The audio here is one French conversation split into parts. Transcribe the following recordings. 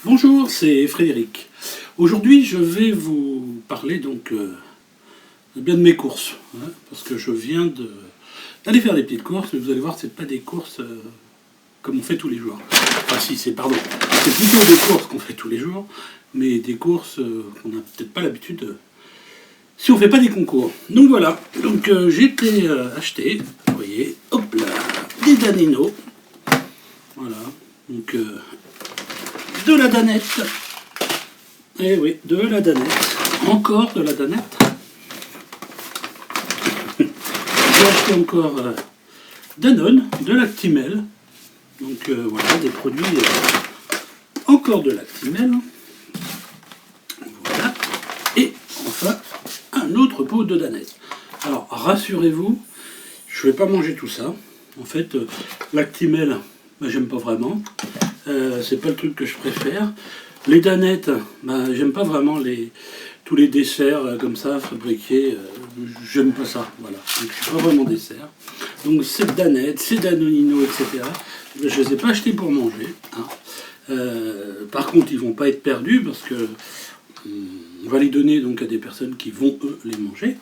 Bonjour, c'est Frédéric. Aujourd'hui, je vais vous parler donc bien de mes courses, hein, parce que je viens d'aller faire des petites courses, mais vous allez voir, c'est pas des courses comme on fait tous les jours. Enfin, si, c'est plutôt des courses qu'on fait tous les jours, mais des courses qu'on n'a peut-être pas l'habitude si on fait pas des concours. Donc voilà, donc j'ai été acheter, vous voyez, hop là, des Danino, voilà, donc de la danette. Eh oui, de la danette. Encore de la danette. J'ai acheté encore Danone, de l'Actimel. Donc voilà, des produits encore de l'Actimel. Voilà. Et enfin, un autre pot de danette. Alors rassurez-vous, je ne vais pas manger tout ça. En fait, l'Actimel, j'aime pas vraiment. C'est pas le truc que je préfère. Les danettes, j'aime pas vraiment tous les desserts comme ça, fabriqués. J'aime pas ça, voilà. Donc je suis pas vraiment dessert. Donc ces danettes, ces danonino, etc., je les ai pas achetés pour manger. Hein. Par contre, ils vont pas être perdus parce que on va les donner donc à des personnes qui vont, eux, les manger.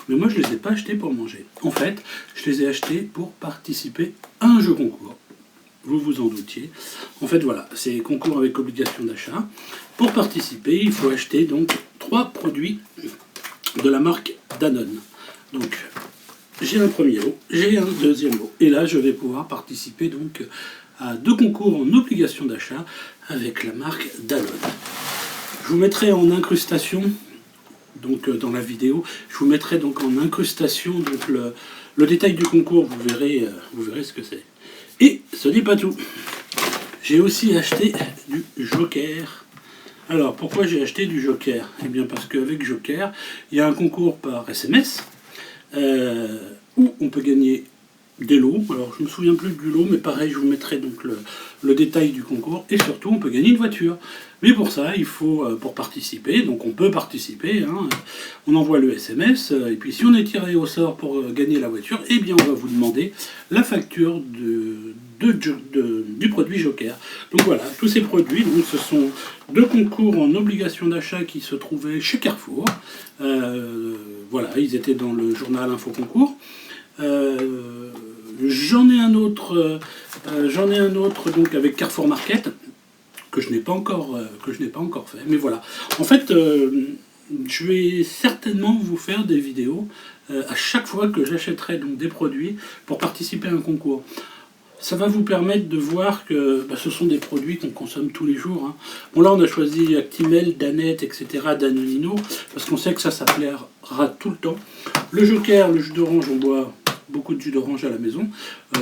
Mais moi, je les ai pas achetés pour manger. En fait, je les ai achetés pour participer à un jeu concours. Vous vous en doutiez. En fait, voilà, c'est concours avec obligation d'achat. Pour participer, il faut acheter donc 3 produits de la marque Danone. Donc, j'ai un premier lot, j'ai un deuxième lot. Et là, je vais pouvoir participer donc à 2 concours en obligation d'achat avec la marque Danone. Je vous mettrai en incrustation, donc dans la vidéo, je vous mettrai donc en incrustation donc le détail du concours. Vous verrez ce que c'est. Et ce n'est pas tout. J'ai aussi acheté du Joker. Alors, pourquoi j'ai acheté du Joker? Eh bien, parce qu'avec Joker, il y a un concours par SMS où on peut gagner des lots. Alors, je ne me souviens plus du lot, mais pareil, je vous mettrai donc le détail du concours. Et surtout, on peut gagner une voiture. Mais pour ça, il faut, pour participer, donc on peut participer, hein, on envoie le SMS, et puis si on est tiré au sort pour gagner la voiture, eh bien on va vous demander la facture du produit Joker. Donc voilà, tous ces produits, donc, ce sont 2 concours en obligation d'achat qui se trouvaient chez Carrefour. Voilà, ils étaient dans le journal Info Concours. J'en ai un autre donc avec Carrefour Market que je n'ai pas encore fait. Mais voilà. En fait, je vais certainement vous faire des vidéos à chaque fois que j'achèterai donc des produits pour participer à un concours. Ça va vous permettre de voir que ce sont des produits qu'on consomme tous les jours. Hein. Bon, là, on a choisi Actimel, Danette, etc., Danonino, parce qu'on sait que ça plaira tout le temps. Le Joker, le jus d'orange, on boit beaucoup de jus d'orange à la maison.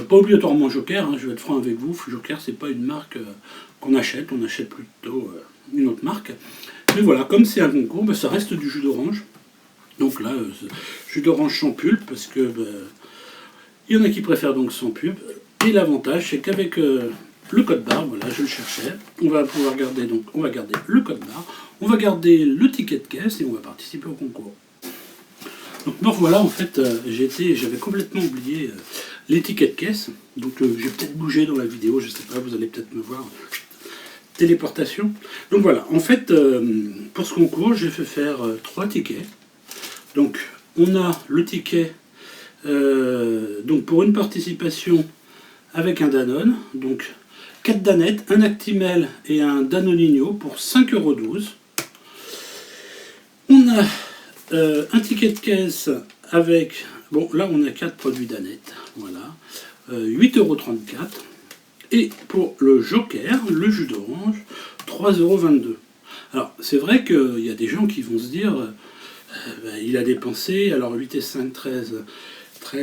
Pas obligatoirement Joker, hein, je vais être franc avec vous. Joker, c'est pas une marque qu'on achète, on achète plutôt une autre marque. Mais voilà, comme c'est un concours, ça reste du jus d'orange. Donc là, jus d'orange sans pulpe, parce que il y en a qui préfèrent donc sans pulpe. Et l'avantage, c'est qu'avec le code barre, voilà, je le cherchais, on va garder le code barre, on va garder le ticket de caisse et on va participer au concours. Donc voilà, en fait, j'avais complètement oublié les tickets de caisse. Donc j'ai peut-être bougé dans la vidéo, je sais pas, vous allez peut-être me voir. Téléportation. Donc voilà, en fait, pour ce concours, j'ai fait faire 3 tickets. Donc on a le ticket donc pour une participation avec un Danone, donc 4 danettes, un Actimel et un Danonino pour 5,12 €. On a un ticket de caisse avec, bon là on a 4 produits danettes, voilà, 8,34 €. Et pour le Joker, le jus d'orange, 3,22 €. Alors c'est vrai qu'il y a des gens qui vont se dire, il a dépensé, alors 8 et 5, 13,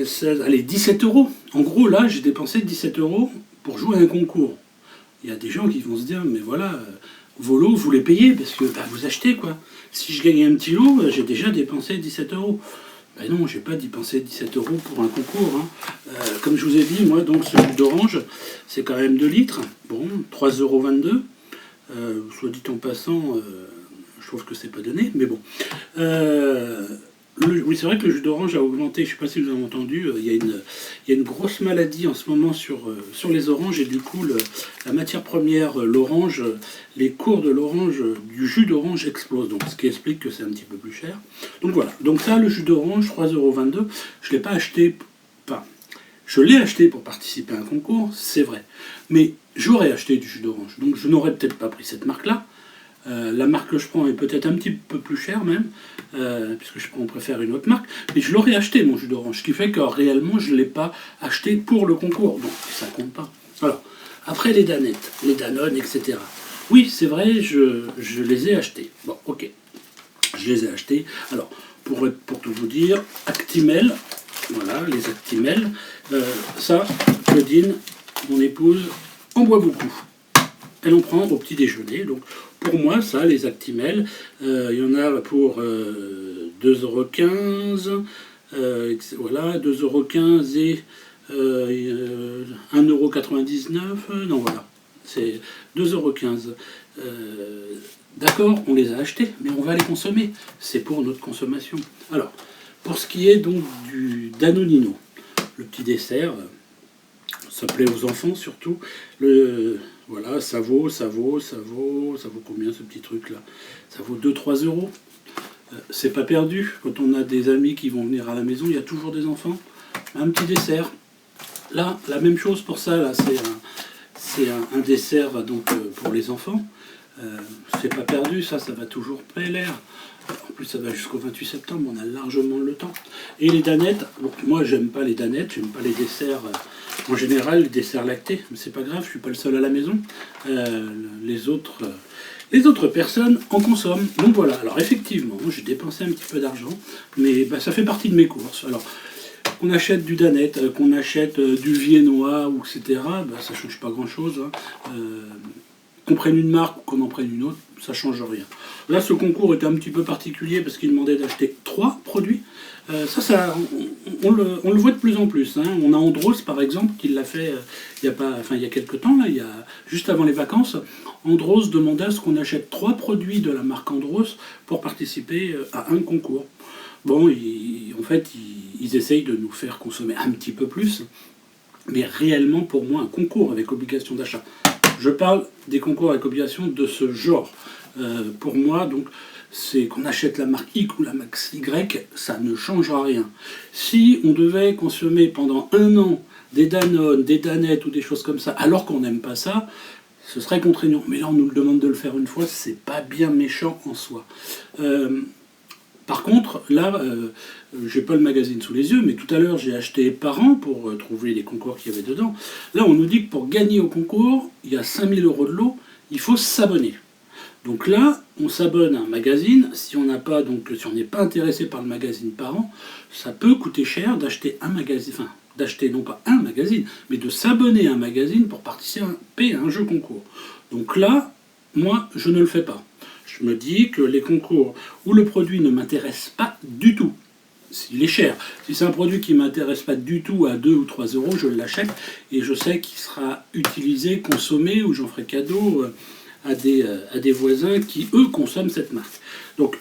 16, allez 17 €. En gros là j'ai dépensé 17 € pour jouer à un concours. Il y a des gens qui vont se dire, mais voilà, vos lots vous les payez parce que vous achetez quoi. Si je gagne un petit lot, j'ai déjà dépensé 17 €. Ben non, j'ai pas dépensé 17 € pour un concours. Hein. Comme je vous ai dit, moi, donc ce jus d'orange, c'est quand même 2 litres. Bon, 3,22 €. Soit dit en passant, je trouve que c'est pas donné, mais bon. Oui, c'est vrai que le jus d'orange a augmenté, je ne sais pas si vous avez entendu, il y a une grosse maladie en ce moment sur les oranges, et du coup, la matière première, l'orange, les cours de l'orange, du jus d'orange explosent, donc ce qui explique que c'est un petit peu plus cher. Donc voilà, donc ça, le jus d'orange, 3,22 €, je ne l'ai pas acheté, enfin, je l'ai acheté pour participer à un concours, c'est vrai, mais j'aurais acheté du jus d'orange, donc je n'aurais peut-être pas pris cette marque-là. La marque que je prends est peut-être un petit peu plus chère même, puisque on préfère une autre marque, mais je l'aurais acheté mon jus d'orange, ce qui fait que réellement je ne l'ai pas acheté pour le concours, donc ça compte pas. Alors, après les danettes, les Danone, etc. Oui, c'est vrai, je les ai achetés. Bon, ok, je les ai achetés. Alors, pour tout vous dire, Actimel, voilà, les Actimel, ça, Claudine, mon épouse, en boit beaucoup. Elle en prend au petit déjeuner, donc pour moi, ça, les Actimel, il y en a pour 2,15 €, voilà, 2,15 € et 1,99 €, non voilà, c'est 2,15 €. D'accord, on les a achetés, mais on va les consommer, c'est pour notre consommation. Alors, pour ce qui est donc du Danonino, le petit dessert, ça plaît aux enfants surtout, voilà, ça vaut combien ce petit truc là? Ça vaut 2-3 €. C'est pas perdu. Quand on a des amis qui vont venir à la maison, il y a toujours des enfants. Un petit dessert. Là, la même chose pour ça. Là, c'est un dessert donc pour les enfants. C'est pas perdu, ça va toujours plaire. En plus, ça va jusqu'au 28 septembre, on a largement le temps. Et les danettes, donc moi, j'aime pas les danettes, j'aime pas les desserts, en général, les desserts lactés, mais c'est pas grave, je suis pas le seul à la maison. Les autres personnes en consomment. Donc voilà, alors effectivement, j'ai dépensé un petit peu d'argent, mais ça fait partie de mes courses. Alors, qu'on achète du danette, qu'on achète du viennois, ou etc., ça change pas grand-chose. Hein. Qu'on prenne une marque ou qu'on en prenne une autre, ça change rien. Là, ce concours était un petit peu particulier parce qu'il demandait d'acheter 3 produits. On le voit de plus en plus. Hein. On a Andros, par exemple, qui l'a fait il y a quelques temps, là, juste avant les vacances. Andros demandait à ce qu'on achète 3 produits de la marque Andros pour participer à un concours. Bon, en fait, ils essayent de nous faire consommer un petit peu plus, mais réellement, pour moi, un concours avec obligation d'achat. Je parle des concours avec obligation de ce genre. Pour moi, donc, c'est qu'on achète la marque X ou la marque Y, ça ne changera rien. Si on devait consommer pendant un an des Danone, des Danettes ou des choses comme ça, alors qu'on n'aime pas ça, ce serait contraignant. Mais là, on nous le demande de le faire une fois, c'est pas bien méchant en soi. Par contre, là, j'ai pas le magazine sous les yeux, mais tout à l'heure j'ai acheté Parents pour trouver les concours qu'il y avait dedans. Là, on nous dit que pour gagner au concours, il y a 5000 € de lot, il faut s'abonner. Donc là, on s'abonne à un magazine. Si on n'est pas intéressé par le magazine Parents, ça peut coûter cher d'acheter un magazine, enfin d'acheter non pas un magazine, mais de s'abonner à un magazine pour participer à un jeu concours. Donc là, moi, je ne le fais pas. Je me dis que les concours où le produit ne m'intéresse pas du tout, s'il est cher, si c'est un produit qui ne m'intéresse pas du tout à 2 ou 3 €, je l'achète et je sais qu'il sera utilisé, consommé, ou j'en ferai cadeau à des voisins qui, eux, consomment cette marque. Donc,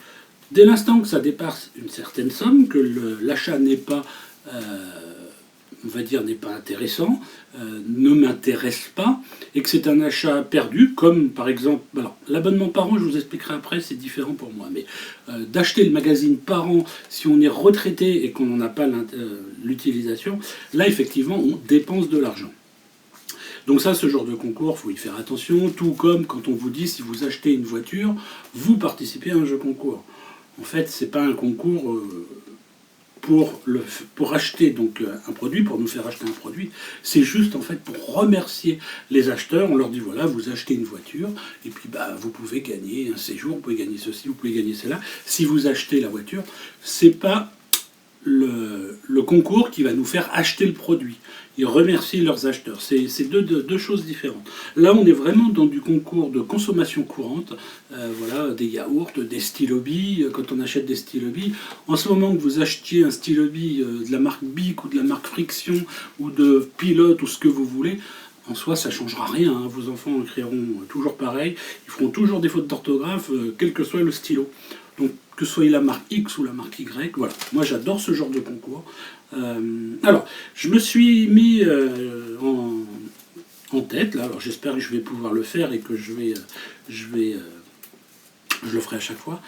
dès l'instant que ça dépasse une certaine somme, que l'achat n'est pas, on va dire, n'est pas intéressant, ne m'intéresse pas, et que c'est un achat perdu, comme par exemple, alors l'abonnement Parents, je vous expliquerai après, c'est différent pour moi, mais d'acheter le magazine Parents, si on est retraité et qu'on n'en a pas l'utilisation, là effectivement on dépense de l'argent. Donc ça, ce genre de concours, il faut y faire attention, tout comme quand on vous dit si vous achetez une voiture, vous participez à un jeu concours. En fait, c'est pas un concours pour acheter donc un produit, pour nous faire acheter un produit, c'est juste en fait pour remercier les acheteurs. On leur dit voilà, vous achetez une voiture et puis vous pouvez gagner un séjour, vous pouvez gagner ceci, vous pouvez gagner cela. Si vous achetez la voiture, c'est pas le concours qui va nous faire acheter le produit. Ils remercient leurs acheteurs. C'est deux choses différentes. Là, on est vraiment dans du concours de consommation courante. Voilà, des yaourts, des stylobies. Quand on achète des stylobies, en ce moment que vous achetiez un stylobie de la marque Bic ou de la marque Friction ou de Pilote ou ce que vous voulez, en soi, ça ne changera rien. Hein. Vos enfants écriront toujours pareil. Ils feront toujours des fautes d'orthographe, quel que soit le stylo. Donc que ce soit la marque X ou la marque Y, voilà. Moi j'adore ce genre de concours. Alors, je me suis mis en tête, là, alors j'espère que je vais pouvoir le faire et que je le ferai à chaque fois.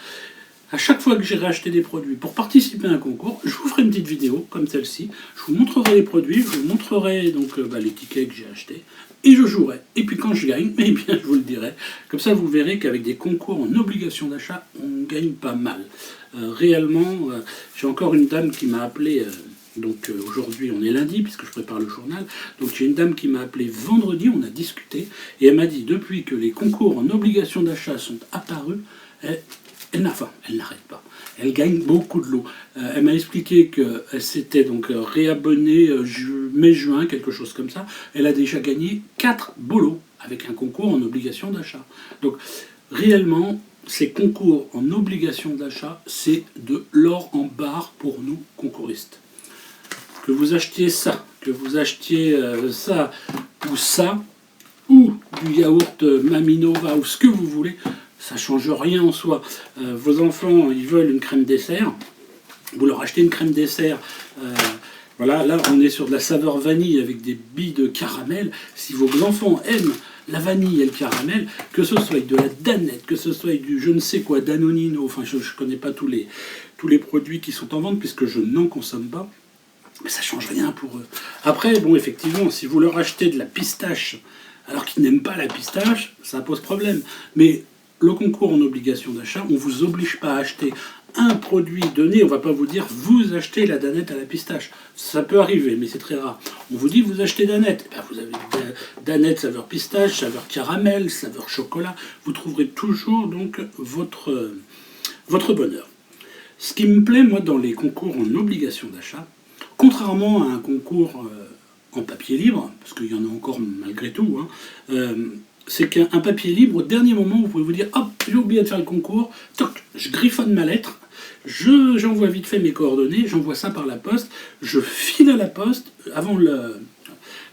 À chaque fois que j'irai acheter des produits pour participer à un concours, je vous ferai une petite vidéo comme celle-ci. Je vous montrerai les produits, je vous montrerai donc les tickets que j'ai achetés et je jouerai. Et puis quand je gagne, eh bien je vous le dirai. Comme ça vous verrez qu'avec des concours en obligation d'achat, on gagne pas mal. Réellement, j'ai encore une dame qui m'a appelé. Donc aujourd'hui on est lundi puisque je prépare le journal. Donc j'ai une dame qui m'a appelé vendredi, on a discuté et elle m'a dit depuis que les concours en obligation d'achat sont apparus, elle n'arrête pas. Elle gagne beaucoup de lots. Elle m'a expliqué qu'elle s'était donc réabonnée mai-juin, quelque chose comme ça. Elle a déjà gagné 4 beaux lots avec un concours en obligation d'achat. Donc réellement, ces concours en obligation d'achat, c'est de l'or en barre pour nous concouristes. Que vous achetiez ça, que vous achetiez ça, ou du yaourt Maminova, ou ce que vous voulez, ça ne change rien en soi. Vos enfants, ils veulent une crème dessert, vous leur achetez une crème dessert, voilà, là on est sur de la saveur vanille avec des billes de caramel. Si vos enfants aiment la vanille et le caramel, que ce soit de la danette, que ce soit du je ne sais quoi, Danonino, enfin je ne connais pas tous les produits qui sont en vente puisque je n'en consomme pas, mais ça ne change rien pour eux. Après, bon effectivement, si vous leur achetez de la pistache alors qu'ils n'aiment pas la pistache, ça pose problème. Mais le concours en obligation d'achat, on ne vous oblige pas à acheter un produit donné, on ne va pas vous dire vous achetez la danette à la pistache. Ça peut arriver, mais c'est très rare. On vous dit vous achetez danette. Ben, vous avez danette saveur pistache, saveur caramel, saveur chocolat. Vous trouverez toujours donc votre bonheur. Ce qui me plaît, moi, dans les concours en obligation d'achat, contrairement à un concours en papier libre, parce qu'il y en a encore malgré tout, c'est qu'un papier libre, au dernier moment, vous pouvez vous dire « Hop, j'ai oublié de faire le concours, toc, je griffonne ma lettre, j'envoie vite fait mes coordonnées, j'envoie ça par la poste, je file à la poste avant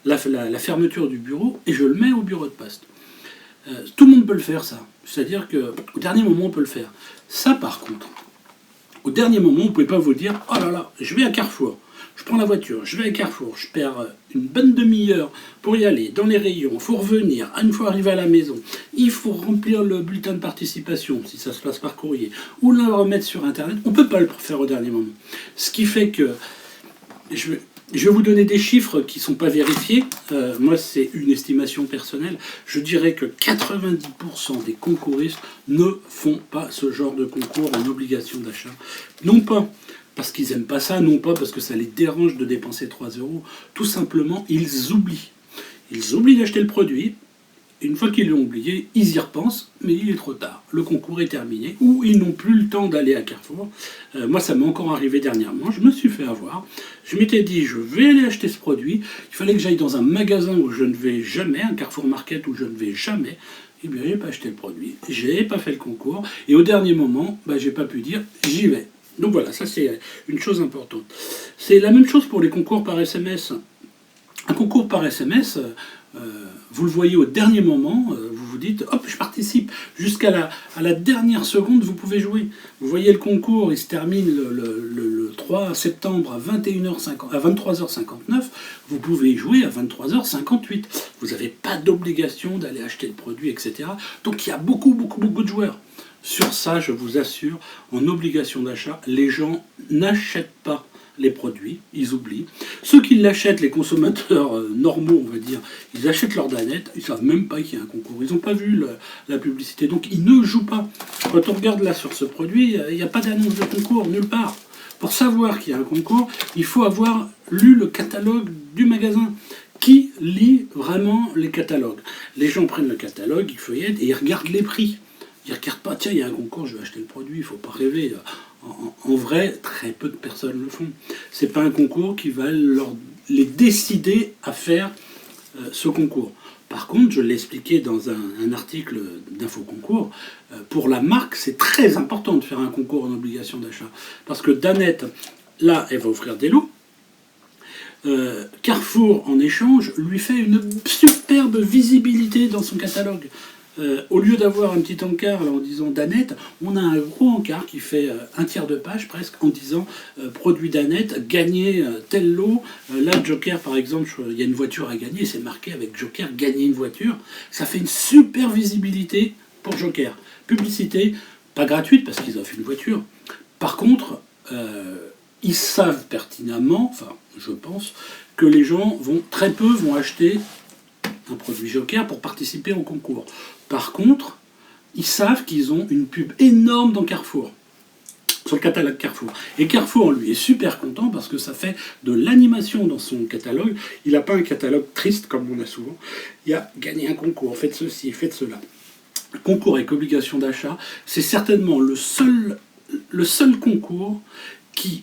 la fermeture du bureau et je le mets au bureau de poste. » Tout le monde peut le faire, ça. C'est-à-dire qu'au dernier moment, on peut le faire. Ça, par contre, au dernier moment, vous ne pouvez pas vous dire « Oh là là, je vais à Carrefour. » Je prends la voiture, je vais à Carrefour, je perds une bonne demi-heure pour y aller, dans les rayons, il faut revenir, une fois arrivé à la maison, il faut remplir le bulletin de participation, si ça se passe par courrier, ou le remettre sur Internet, on ne peut pas le faire au dernier moment. Ce qui fait que, je vais vous donner des chiffres qui ne sont pas vérifiés, moi c'est une estimation personnelle, je dirais que 90% des concouristes ne font pas ce genre de concours en obligation d'achat. Non pas parce qu'ils n'aiment pas ça, non pas parce que ça les dérange de dépenser 3 €, tout simplement, ils oublient. Ils oublient d'acheter le produit, et une fois qu'ils l'ont oublié, ils y repensent, mais il est trop tard. Le concours est terminé, ou ils n'ont plus le temps d'aller à Carrefour. Moi, ça m'est encore arrivé dernièrement, je me suis fait avoir. Je m'étais dit, je vais aller acheter ce produit, il fallait que j'aille dans un magasin où je ne vais jamais, un Carrefour Market où je ne vais jamais. Eh bien, je n'ai pas acheté le produit, je n'ai pas fait le concours, et au dernier moment, je n'ai pas pu dire, j'y vais. Donc voilà, ça c'est une chose importante. C'est la même chose pour les concours par SMS. Un concours par SMS, vous le voyez au dernier moment, vous vous dites, hop, je participe. Jusqu'à la dernière seconde, vous pouvez jouer. Vous voyez le concours, il se termine le 3 septembre à 23h59. Vous pouvez y jouer à 23h58. Vous n'avez pas d'obligation d'aller acheter le produit, etc. Donc il y a beaucoup de joueurs. Sur ça, je vous assure, en obligation d'achat, les gens n'achètent pas les produits, ils oublient. Ceux qui l'achètent, les consommateurs normaux, on va dire, ils achètent leur danette, ils ne savent même pas qu'il y a un concours, ils n'ont pas vu la publicité, donc ils ne jouent pas. Quand on regarde là sur ce produit, il n'y a pas d'annonce de concours, nulle part. Pour savoir qu'il y a un concours, il faut avoir lu le catalogue du magasin. Qui lit vraiment les catalogues? Les gens prennent le catalogue, ils feuillettent et ils regardent les prix. Ils ne regardent pas, tiens, il y a un concours, je vais acheter le produit, il ne faut pas rêver. En vrai, très peu de personnes le font. Ce n'est pas un concours qui va les décider à faire ce concours. Par contre, je l'ai expliqué dans un article d'Infoconcours, pour la marque, c'est très important de faire un concours en obligation d'achat. Parce que Danette, là, elle va offrir des lots. Carrefour, en échange, lui fait une superbe visibilité dans son catalogue. Au lieu d'avoir un petit encart là, en disant Danette, on a un gros encart qui fait un tiers de page presque en disant produit Danette, gagner tel lot. Là, Joker par exemple, il y a une voiture à gagner, c'est marqué avec Joker, gagner une voiture. Ça fait une super visibilité pour Joker. Publicité, pas gratuite parce qu'ils offrent une voiture. Par contre, ils savent pertinemment, enfin je pense, que les gens très peu vont acheter un produit Joker pour participer au concours. Par contre, ils savent qu'ils ont une pub énorme dans Carrefour, sur le catalogue Carrefour. Et Carrefour, lui, est super content parce que ça fait de l'animation dans son catalogue. Il n'a pas un catalogue triste comme on a souvent. Il y a gagné un concours, faites ceci, faites cela. Concours avec obligation d'achat, c'est certainement le seul concours qui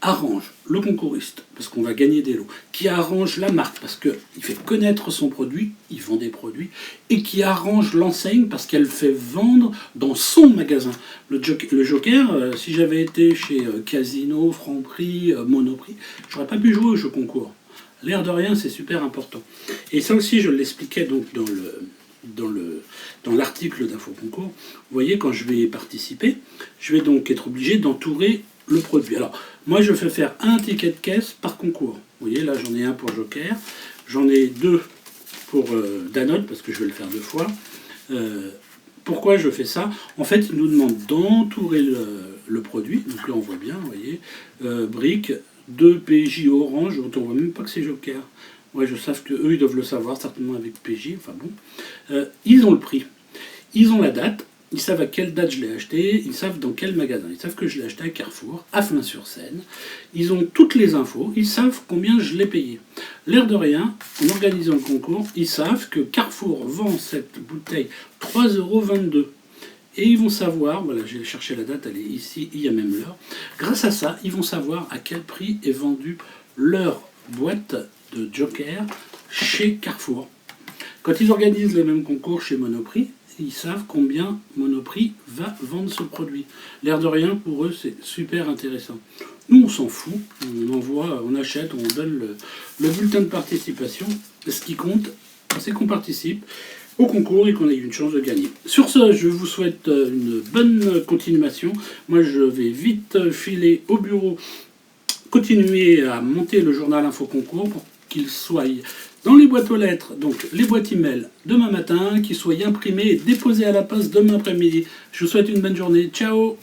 arrange le concouriste, parce qu'on va gagner des lots, qui arrange la marque, parce qu'il fait connaître son produit, il vend des produits, et qui arrange l'enseigne, parce qu'elle fait vendre dans son magasin. Le Joker, si j'avais été chez Casino, Franprix, Monoprix, j'aurais pas pu jouer au jeu concours. L'air de rien, c'est super important. Et ça aussi, je l'expliquais donc dans l'article d'Info Concours. Vous voyez, quand je vais participer, je vais donc être obligé d'entourer le produit. Alors, moi, je fais faire un ticket de caisse par concours. Vous voyez, là, j'en ai un pour Joker, j'en ai deux pour Danone, parce que je vais le faire 2 fois. Pourquoi je fais ça? En fait, il nous demande d'entourer le produit. Donc là, on voit bien, vous voyez, briques, 2 PJ orange, dont on voit même pas que c'est Joker. Ouais, je sais qu'eux, ils doivent le savoir, certainement avec PJ, enfin bon. Ils ont le prix, ils ont la date, ils savent à quelle date je l'ai acheté, ils savent dans quel magasin, ils savent que je l'ai acheté à Carrefour, à Flins-sur-Seine, ils ont toutes les infos, ils savent combien je l'ai payé. L'air de rien, en organisant le concours, ils savent que Carrefour vend cette bouteille 3,22 €. Et ils vont savoir, voilà, j'ai cherché la date, elle est ici, il y a même l'heure. Grâce à ça, ils vont savoir à quel prix est vendue leur boîte de Joker chez Carrefour. Quand ils organisent les mêmes concours chez Monoprix, ils savent combien Monoprix va vendre ce produit. L'air de rien, pour eux, c'est super intéressant. Nous, on s'en fout, on envoie, on achète, on donne le bulletin de participation. Ce qui compte, c'est qu'on participe au concours et qu'on ait une chance de gagner. Sur ce, je vous souhaite une bonne continuation. Moi, je vais vite filer au bureau, continuer à monter le journal Info Concours pour qu'il soit dans les boîtes aux lettres, donc les boîtes email demain matin, qu'il soit imprimé et déposé à la poste demain après-midi. Je vous souhaite une bonne journée. Ciao!